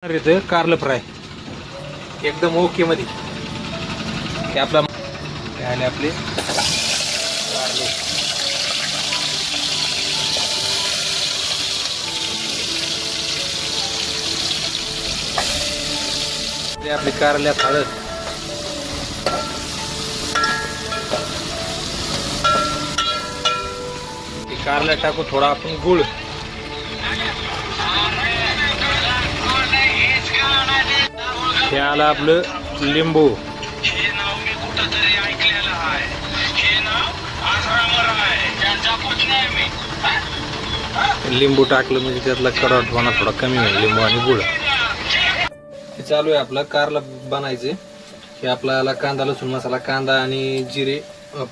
इथं कारलं फ्राय एकदम ओके मध्ये हे आपला आले आपले कारले. ते आपली कारल्यात हळद, कारला टाकू थोडा आपण गुळ, हे आलं आपलं लिंबू, लिंबू टाकलं म्हणजे त्यातला कडवटपणा थोडा कमी होईल. लिंबू आणि गुळ हे चालू आहे आपलं कारला बनायचे. हे आपल्याला कांदा, लसूण मसाला, कांदा आणि जिरे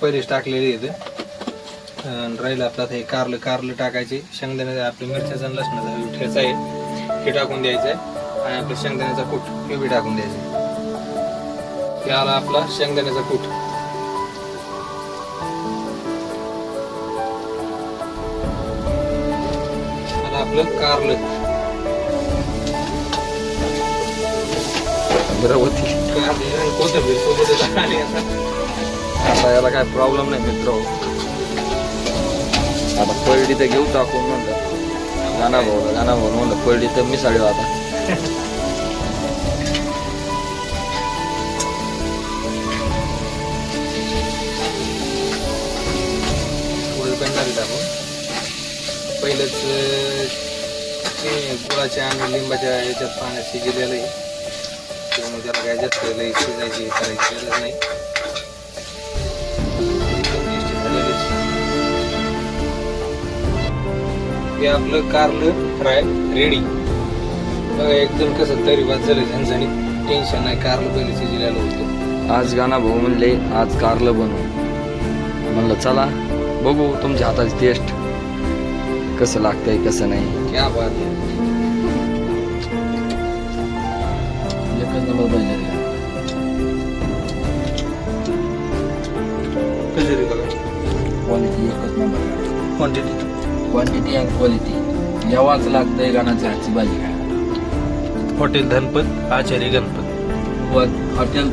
पहिलेच टाकलेले येते. राहिलं आपलं हे कारलं टाकायचे. शेंगदाणे आपल्या मिरच्याचा आणि लसणाचा ठेचा आहे हे टाकून द्यायचं आहे. आणि आपलं शेंगदाण्याचा कूट हे बी टाकून द्यायचं. हे आला आपला शेंगदाण्याचा कूट. आता आपलं कारलं कोथिंबीर सोबतच आली. आता याला काय प्रॉब्लेम नाही मित्र. आता पळडी तर घेऊ टाकून म्हणलं गाणा भाऊ म्हणलं पळडी तर मिसाळी आता. टाकून पहिलंच गुळाच्या आणि लिंबाच्या याच्यात पाण्यात शिजलेलं आहे. त्यामुळे त्याला काय जास्त शिजायची करायची गरज नाही. हे आपलं कारलं फ्राय रेडी. बघा एकदम कसं तरी बाद झालं झणझणीत. टेन्शन नाही. कारलं पहिले शिजलेलं होतं. आज गाणा भाऊ म्हणले आज कारलं बनवू. म्हणलं चला बघू तुमच्या हाताची टेस्ट कसं लागतंय कसं नाही. क्या बात आहे. एकच नंबर बनले. क्वालिटी एकच नंबर. क्वांटिटी आणि क्वालिटी जेव्हाच लागतंय गाण्याच्या हातची भाजी काय. हॉटेल धनपत, आचार्य गणपत, हॉटेल